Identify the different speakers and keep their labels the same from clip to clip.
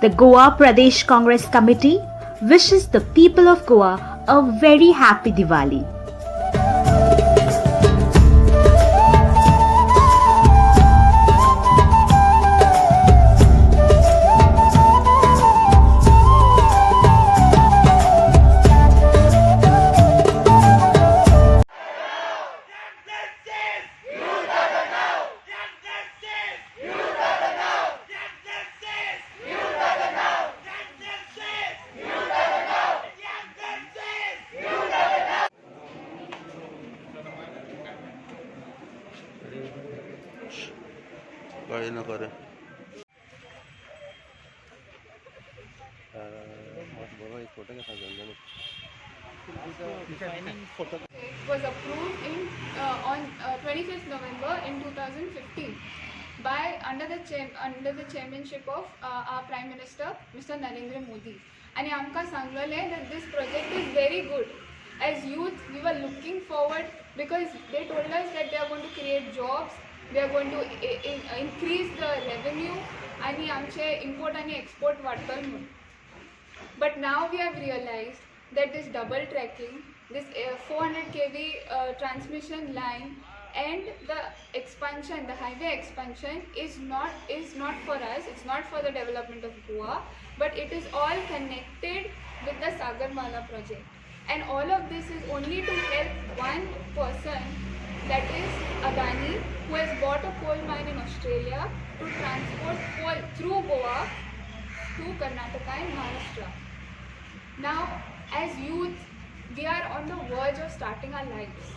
Speaker 1: The Goa Pradesh Congress Committee wishes the people of Goa a very happy Diwali.
Speaker 2: काही न करे
Speaker 3: was approved on 25th November in 2015 by under the chairmanship of our Prime Minister Mr. Narendra Modi. And आमकां सांगलेलें that this project is very good. As youth, we were looking forward because they told us that they are going to create jobs, they are going to increase the revenue, आणि आमचे import आणि export वाडटल म्हणून. But now we have realized that this double tracking, this 400 kV transmission line and the expansion, the highway expansion is not for us, it's not for the development of Goa, but it is all connected with the Sagarmala project. And all of this is only to help one person, that is Adani, who has bought a coal mine in Australia to transport coal through Goa to Karnataka and Maharashtra. Now, as youth, we are on the verge of starting our lives.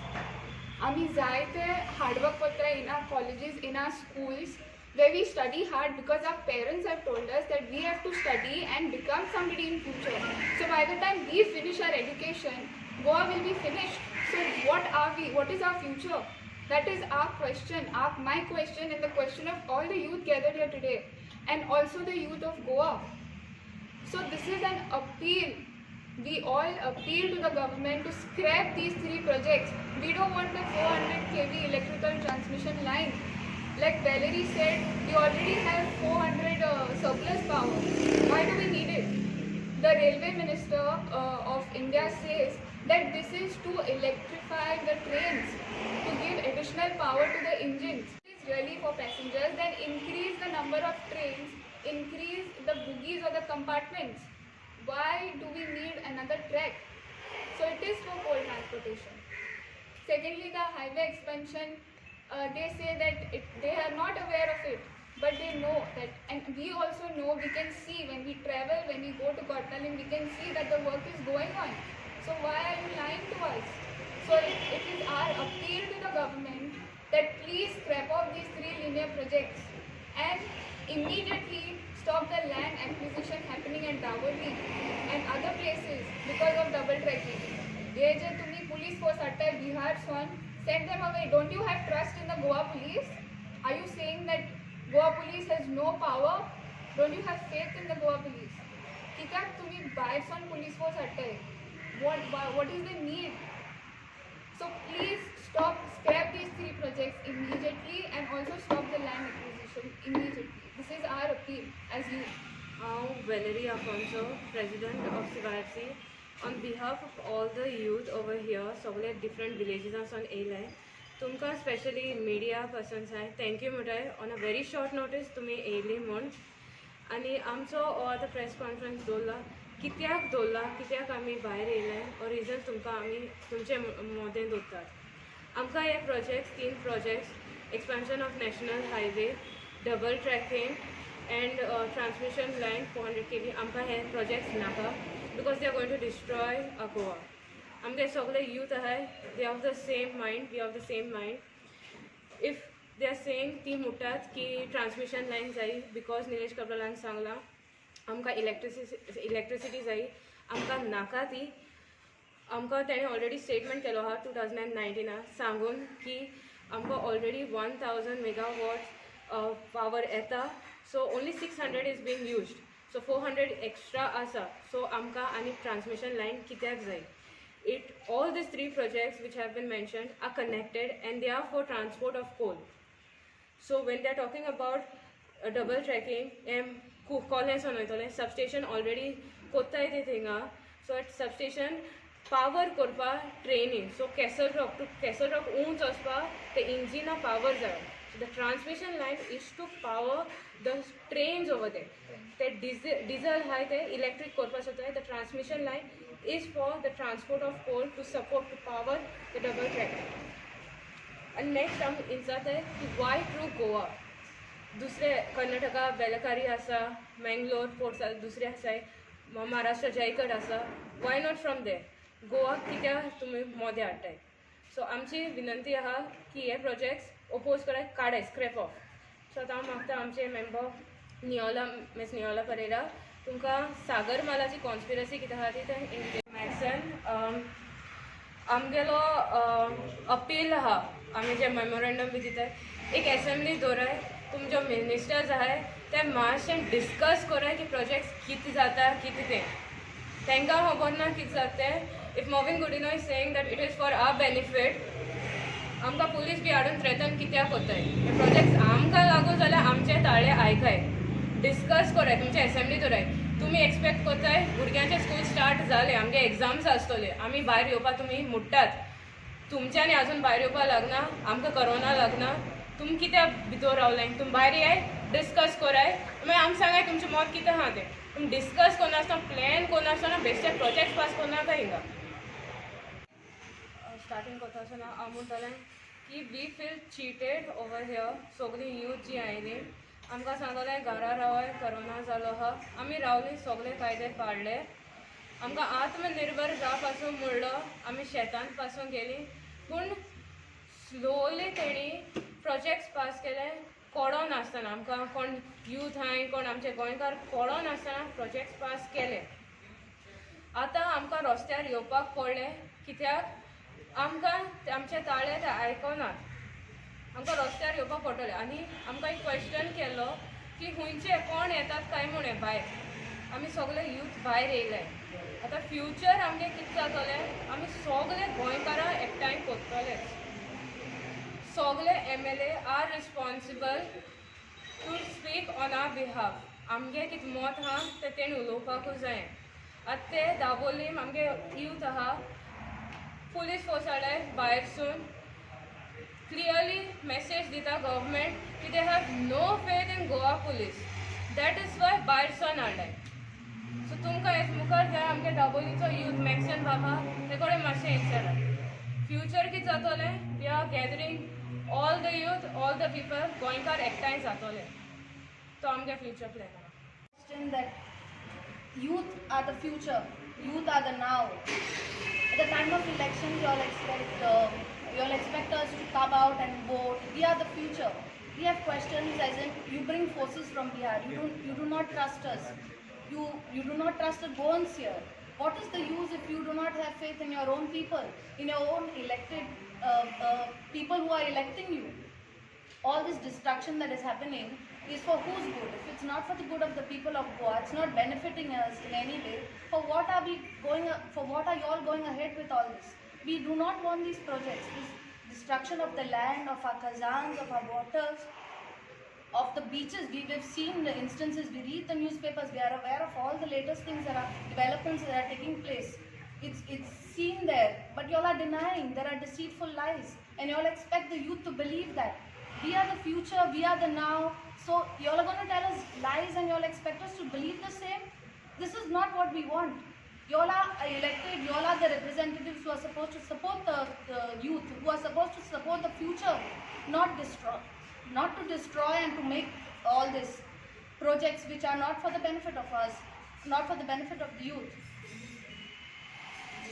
Speaker 3: आमी जायते hard work करता in our colleges, in our schools, where we study hard because our parents have told us that we have to study and become somebody in future. So by the time we finish our education, Goa will be finished. So what are we? What is our future? That is our question, my question, and the question of all the youth gathered here today, and also the youth of Goa. So this is an appeal. We all appeal to the government to scrap these three projects. We don't want the 400 kV electrical transmission line. Like Valerie said, we already have 400 surplus power. Why do we need it? The Railway Minister of India says that this is to electrify the trains, to give additional power to the engines. It is really for passengers, then increase the number of trains, increase the bogies or the compartments. Why do we need another track? So it is for coal transportation. Secondly, the highway expansion, they say that they are not aware of it, but they know that, and we also know, we can see when we travel, when we go to Kottalim, we can see that the work is going on. So why are you lying to us? So it is our appeal to the government that please scrap off these three linear projects and immediately stop the land acquisition happening at Davoli and other places because of double tracking. They je tumhi police force atta Bihar son, send them away. Don't you have trust in the Goa police? Are you saying that Goa police has no power? Don't you have faith in the Goa police? Kitak tumhi Bihar son police force atta. What is the need? So please scrap these three projects immediately and also stop the land acquisition immediately. This is our appeal as youth.
Speaker 4: Valerie Afonso, President of CYFC. On behalf of all the youth over here, सगळे different villages on A-line, तुमकां especially media persons आहे, thank you मुठाय on a very short notice तुम्ही येयली म्हूण. आनी आमचो आतां press conference दवरला, कित्याक दवरला, कित्याक आमी भायर येयले, और रिजन तुमकां आमी तुमचे मोदें दवरतात. आमकां हे तीन projects, expansion of national highway, double tracking and transmission line 400 kV आमकां हे प्रोजेक्ट्स नाका because they are going to destroy our Goa. आमगे सगळे youth आहाय, they have the same mind, we have the same mind. If they are saying ती म्हणटात की transmission lion जाय because निलेश कपलान सांगला आमकां इलेक्ट्रिसिटी जाय, आमकां नाका ती. आमकां तेणें ऑलरेडी स्टेटमेंट केलो आहा 2019 सांगून की आमकां ऑलरेडी 1000 megawatts power येता, so only 600 is being used, so 400 extra asa, so amka ani transmission line kityak jai. All these three projects which have been mentioned are connected and they are for transport of coal. So when they are talking about double tracking, कॉलेजन वयतले substation already कोत्ताय ते थिंगा so at substation power करपा training so Castle Rock to Castle Rock उंच वचपा ते इंजिना पावर जाय so the transmission line is to power the trains over ते डिझल हाय ते इलेक्ट्रीक करपा सोदताय the transmission line is for the transport of coal to support to power the double track आनी नेक्स्ट आमी इंचाताय की वाय थ्रू गोवा दुसरे कर्नाटका बेलकारी आसा मंगलोर पोर्ट्स दुसरे आसाय महाराष्ट्र जयगड आसा वाय नॉट फ्रॉम दे गोवा कित्याक तुमी मोदे हाडटाय सो आमची विनंती आहा की हे प्रोजेक्ट्स ओपोज कराय काडाय स्क्रॅप ऑफ सो आतां हांव मागता आमचे मेंबर मिस नियोला परेरा तुमकां सागर मालाची कॉन्स्पिरसी कितें आहा ती ते मॅक्सन आमगेलो अपील आहा आमी जे मेमोरेंडम बी दिताय एक असेंब्ली दवराय तुमचे मिनिस्टर्स आहाय ते मातशें डिस्कस कराय की प्रोजेक्ट्स कितें जाता कितें तें तांकां खबर ना कितें जाता तें if Mauvin Godinho is saying that it is for our benefit आमकां पुलीस बी हाडून थ्रेटन कित्याक कोत्ताय हे प्रोजेक्ट्स आमकां लागू जाल्यार आमचे ताळे आयकाय डिस्कस कराय तुमचे असेंब्ली दवराय तुमी एक्सपेक्ट कोत्ताय भुरग्यांचे स्कूल स्टार्ट जाले आमगे एग्जाम्स आसतले आमी भायर येवपा तुमी मुट्टात तुमच्यांनी आजून भायर येवपा लागना आमकां कोरोना लागना तुम कित्याक भितर रावले तुम भायर येय डिस्कस कराय मागीर आमकां सांगाय तुमचें मत कितें आहा तें तुम डिस्कस करनासतना प्लॅन करनासतना बेश्टे प्रोजेक्ट पास करनाका हिंगा स्टार्टींग करता आसतना हांव म्हणटलें की we feel cheated over here सगळीं यूथ जी आयली आमकां सांगलें घरा रावय कोरोना जालो आहा आमी रावली सगळे कायदे पाळले आमकां आत्मनिर्भर जावपा पासून म्हणलो आमी शेतांत पासून गेलीं पूण स्लोली तेणी प्रोजेक्ट्स पास केले कळो नासतना आमकां कोण यूथ हाय कोण आमचे गोंयकार कळो नासतना प्रोजेक्ट्स पास केले आतां आमकां रस्त्यार येवपाक पडलें कित्याक आमकां आमचे ताळे ते आयकनात आमकां रस्त्यार येवपाक पडटलें आनी आमकां एक क्वेश्चन केलो की खुंयचे कोण येतात काय म्हणून भायर आमी सगळे यूथ भायर येयले आतां फ्युचर आमगे कितें जातलें आमी सगळे गोंयकारां एकठांय कोत्तले सगळे MLA are responsible to speak on our behalf आमगे कितें मत आहा तें तेणी उलोवपाकूच जाय आतां ते दाबोलीम आमगे यूथ आहा पुलीस फोर्स हाडले भायरसून क्लियरली मेसेज दिता गव्हर्मेंट की they have no faith in Goa police that is why भायरसून हाडले सो तुमकां एक मुखार जाय आमगे दाबोलीचो यूथ मॅक्सन बाबा ते कडेन मातशें विचारात फ्युचर कितें जातलें we are gathering all the youth, all the people, गोंयकार एकठांय जातले तो आमगे फ्युचर प्लॅन आहा
Speaker 2: that youth are the future, youth are the now. At the time of elections, you all expect us to come out and vote. We are the future. We have questions as in you bring forces from Bihar. You do not trust us. You do not trust the Goans here. What is the use if you do not have faith in your own people, in your own elected people who are electing you? All this destruction that is happening is for whose good? If it's not for the good of the people of Goa, it's not benefiting us in any way. For what are you all going ahead with all this? We do not want these projects, this destruction of the land, of our khazans, of our waters, of the beaches. We've seen the instances, we read the newspapers, we are aware of all the latest things that are developments that are taking place. It's seen there, but you all are denying. There are deceitful lies, and you all expect the youth to believe that we are the future, we are the now. So you all are going to tell us lies, and you all expect us to believe the same. This is not what we want. You all are elected. You all are the representatives who are supposed to support the youth, who are supposed to support the future, not to destroy and to make all these projects which are not for the benefit of us, not for the benefit of the youth.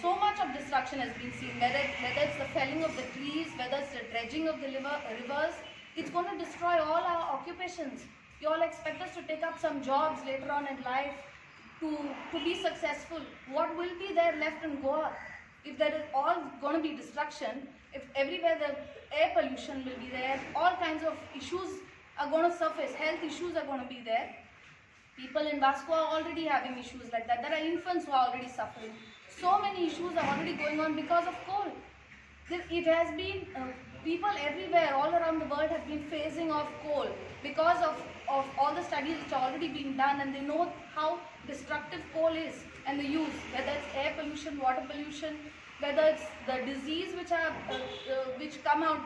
Speaker 2: So much of destruction has been seen, whether it's the felling of the trees, whether it's the dredging of the rivers. It's going to destroy all our occupations. You all expect us to take up some jobs later on in life to be successful. What will be there left in Goa if there is all going to be destruction? If everywhere the air pollution will be there, all kinds of issues are going to surface, health issues are going to be there. People in Vasco are already having issues like that. There are infants who are already suffering. So many issues are already going on because of coal. It has been, people everywhere, all around the world have been phasing off coal because of all the studies which are already being done, and they know how destructive coal is and the use, whether it's air pollution, water pollution, whether it's the disease which come out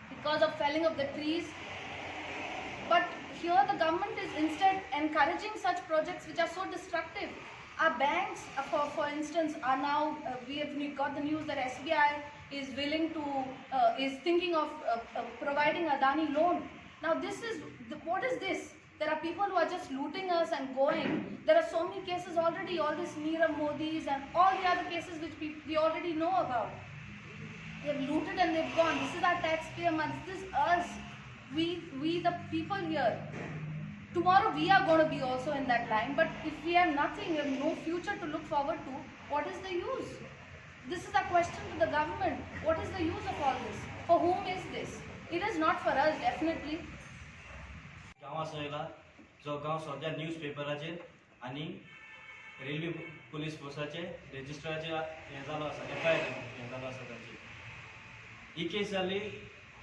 Speaker 2: because of felling of the trees. But here the government is instead encouraging such projects which are so destructive. Our banks, for instance, are now, we have got the news that SBI is willing to, is thinking of providing Adani loan. Now what is this? There are people who are just looting us and going. There are so many cases already, all this Nirav Modis and all the other cases which we already know about. They've looted and they've gone. This is our taxpayer money. This is us. We the people here. Tomorrow we are going to be also in that line, but if we have nothing, we have no future to look forward to, what is the use? This is a question to the government. What is the use of all this? For whom is this? It is not for us, definitely.
Speaker 5: गांवांत येयला जो गांव सद्या news पेपराचेर आनी railway police फोर्साचे रेजिस्ट्राराचेर हें जालो आसा FIR हें जालो आसा तांची ही केस जाली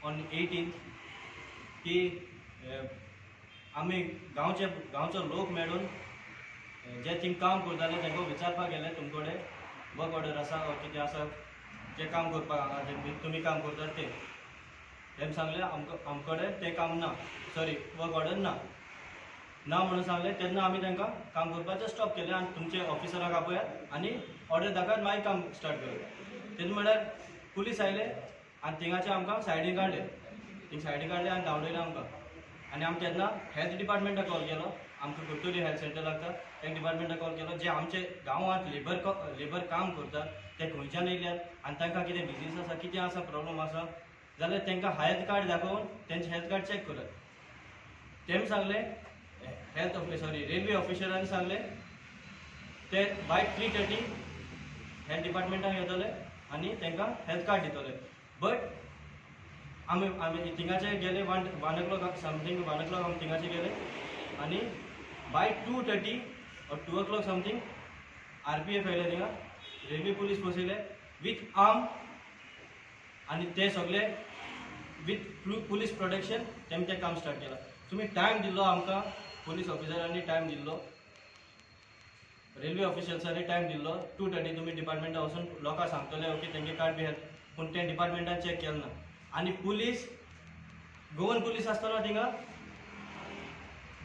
Speaker 5: ऑन 18th की आमी गांवचो लोक मेळून जे थिंग काम करताले तांकां विचारपाक गेले तुमचे कडेन वर्क ऑर्डर आसा वा कितें आसा जे काम करपाक हांगा जे तुमी काम करतात ते तेम सांगलें आमचे कडेन तें काम ना, सॉरी वर्क ऑर्डर ना म्हणून सांगलें. तेन्ना आमी तांकां काम करपाचें स्टॉप केलें आनी तुमचे ऑफिसराक आपयात आनी ऑर्डर दाखयात मागीर काम स्टार्ट करूया. तेन्ना म्हळ्यार पुलीस आयले आनी थिंगाचे आमकां सायडीन काडले, थिंग सायडीन काडले आनी धांवडयले आमकां. आनी आमी तेन्ना हेल्थ डिपार्टमेंटाक कॉल केलो, आमकां कुर्तोरी हेल्थ सेंटर लागता त्या डिपार्टमेंटाक कॉल केलो. जे आमचे गांवांत लेबर काम करतात ते खंयच्यान येयल्यात आनी तांकां कितें डिजीज आसा कितें आसा प्रॉब्लम आसा जाल्यार तांकां हेल्थ कार्ड दाखोवन तेंचे हेल्थ कार्ड चॅक करात. तेम सांगलें रेल्वे ऑफिसरांनी सांगलें ते बाय 3:30 हेल्थ डिपार्टमेंटाक येतले आनी तांकां हेल्थ कार्ड दितले. बट आमी थिंगाचे गेले 1 o'clock समथींग 1 o'clock आमी थिंगाचे गेले आनी bye 2:30 or 2 o'clock something RPF येयले थिंगा रेल्वे पुलीस पोसयले विथ आर्म आनी ते सगळे विथ पुलीस प्रोटेक्शन तेम तें काम स्टार्ट केलां. तुमी टायम दिल्लो आमकां, पुलीस ऑफिसरांनी टायम दिल्लो, रेल्वे ऑफिशियल्सांनी टायम दिल्लो 2:30 तुमी डिपार्टमेंटान वचून लोकांक सांगतले ओके तेंगे कार्ड बी हेल्थ, पूण ते डिपार्टमेंटान चॅक केलें ना. आनी पुलीस गोवन पुलीस आसतना थिंगा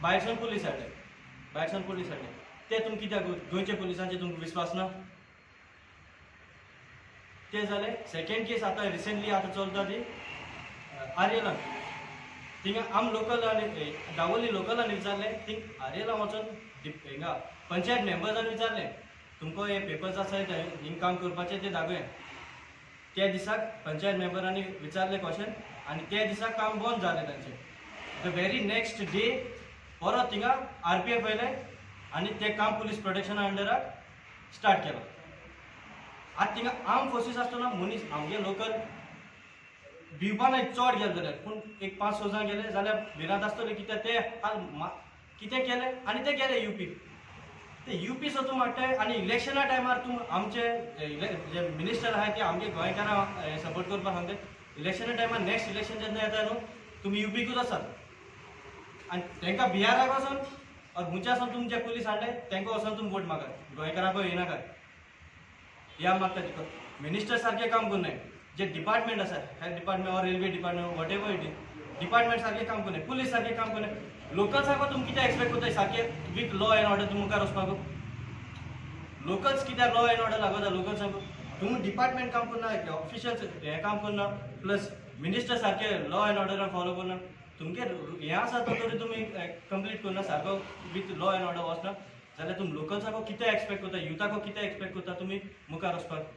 Speaker 5: भायरसून पुलीस हाडले. ते तुमी कित्याक गोंयच्या पुलिसांचेर तुमकां विस्वास ना? ते जालें. सेकेंड केस आतां रिसेंटली आतां चलता ती आर्यलान. थिंगा आम लोकल आनी दावोली लोकलान विचारलें, थिंग आर्यलान वचून हिंगा पंचायत मेंबर्सांनी विचारलें तुमकां हे पेपर्स आसा हिंग काम करपाचें ते दाखय. त्या दिसाक पंचायत मेंबरांनी विचारलें क्वेश्चन आनी त्या दिसाक काम बंद जालें तांचें. द वेरी नेक्स्ट डे परत थिंगा RPF येयलें आनी तें काम पुलीस प्रोटेक्शना अंडराक स्टार्ट केलां. आतां थिंगा आर्म फोर्सीस आसतना मनीस आमगे लोकल भिवपा ना चड गेले जाल्यार, पूण एक 5-6 जाण गेले जाल्यार भिरांत आसतले कित्याक ते कितें केलें आनी ते गेले UP सोदून मारताय. आनी इलेक्शना टायमार तूं आमचे जे मिनिस्टर आहाय ते आमगे गोंयकारांक सपोर्ट करपाक सांगता. इलेक्शना टायमार नेक्स्ट इलेक्शन जेन्ना येता न्हू तुमी UPकूच आसात आनी तांकां बिहाराक वचून और हुंयच्या वचून तुमचे पुलीस हाडले तांकां वचून तुमी वोट मागात, गोंयकारांक येनाकात. ह्या मागता तिका मिनिस्टर सारकें काम करनाय. जे डिपार्टमेंट आसा हेल्थ डिपार्टमेंट और railway department what ever it is department सारकें काम करनाय, पुलीस सारकें काम करनाय. लोकल्सांक तुमी कितें एक्सपेक्ट करताय सारकें वीथ लॉ एंड ऑर्डर तुमी मुखार वचपाक? लोकल्स कित्याक लॉ एंड ऑर्डर लागता लोकल्सांक? तुमी डिपार्टमेंट काम करना, ऑफिशियल्स हें काम करना, प्लस मिनिस्टर सारकें लॉ एंड ऑर्डर फॉलो करना. तुमगे हें आसा तो तरी तुमी कंप्लीट करना सारको वीथ लॉ एंड ऑर्डर वचना जाल्यार तुमी लोकल्सांक कितें एक्सपेक्ट करता, युथाक कितें एक्सपेक्ट करता तुमी मुखार वचपाक?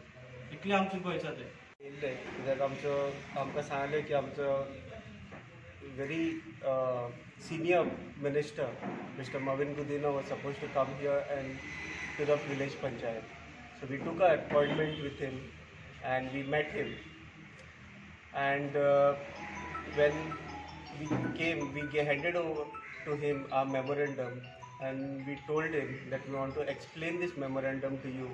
Speaker 5: इतलें आमचें पळयता तें.
Speaker 6: येयल्ले कित्याक आमकां सांगलें की आमचो very senior minister, Mr. Mavin Gudina, was supposed to come here and to the village panchayat. So we took an appointment with him and we met him. And when we came, we handed over to him our memorandum and we told him that we want to explain this memorandum to you.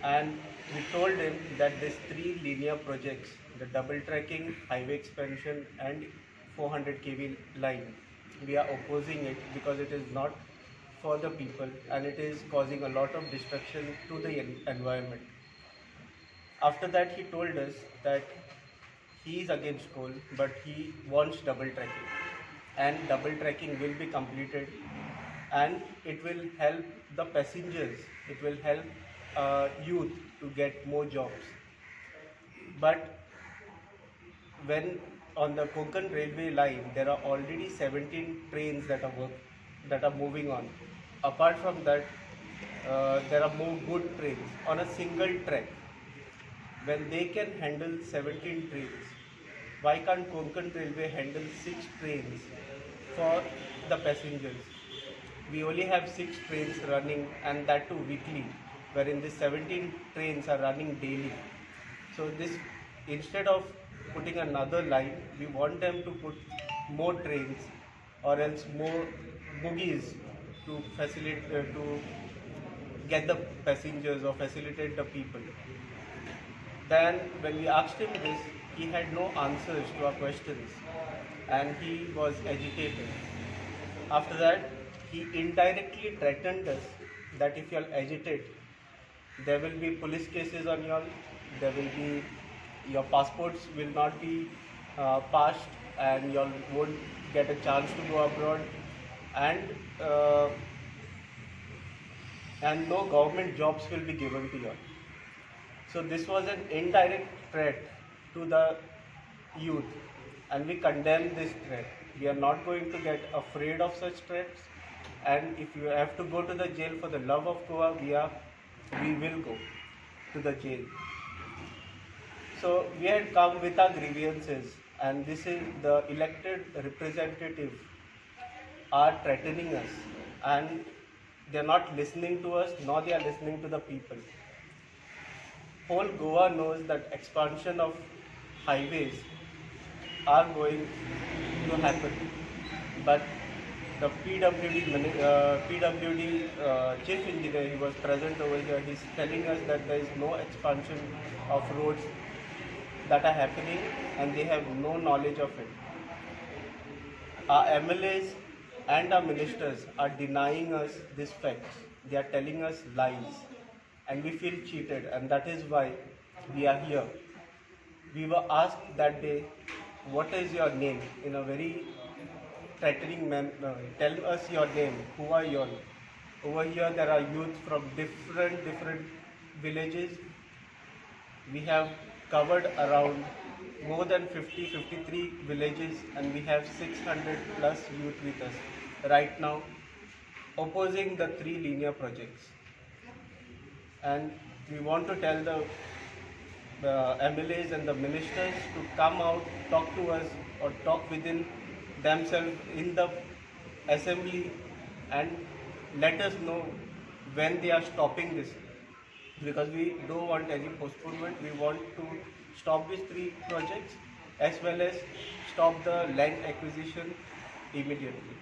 Speaker 6: and we told him that these three linear projects, the double tracking, highway expansion and 400 kV line, we are opposing it because it is not for the people and it is causing a lot of destruction to the environment. After that, he told us that he is against coal, but he wants double tracking, and double tracking will be completed, and it will help the passengers. It will help youth to get more jobs. But when on the Konkan railway line, there are already 17 trains that are moving on. Apart from that, there are more good trains on a single track. When they can handle 17 trains, why can't Konkan Railway handle 6 trains for the passengers? We only have 6 trains running, and that too weekly, wherein the 17 trains are running daily. So this, instead of putting another line, we want them to put more trains or else more bogies to facilitate to get the passengers or facilitate the people. Then when we asked him this, he had no answers to our questions and he was agitated. After that, he indirectly threatened us that if you all agitate, there will be police cases on you all, there will be, your passports will not be passed and you all won't get a chance to go abroad, and no government jobs will be given to you all. So this was an indirect threat to the youth, and we condemn this threat. We are not going to get afraid of such threats, and if you have to go to the jail for the love of Goa, we will go to the jail. So we had come with our grievances, and this is the elected representative are threatening us, and they are not listening to us, nor they are listening to the people. Whole Goa knows that expansion of highways are going to happen, but the PWD chief engineer, he was present over here, he's telling us that there is no expansion of roads that are happening and they have no knowledge of it. Our MLAs and our ministers are denying us these facts. They are telling us lies and we feel cheated, and that is why we are here. We were asked that day, what is your name, in a very threatening manner. Tell us your name, who are you? Over here there are youth from different villages. We have covered around more than 53 villages, and we have 600 plus youth with us right now opposing the 3 linear projects. And we want to tell the MLAs and the ministers to come out, talk to us, or talk within themselves in the assembly and let us know when they are stopping this, because we don't want any postponement. We want to stop these 3 projects as well as stop the land acquisition immediately.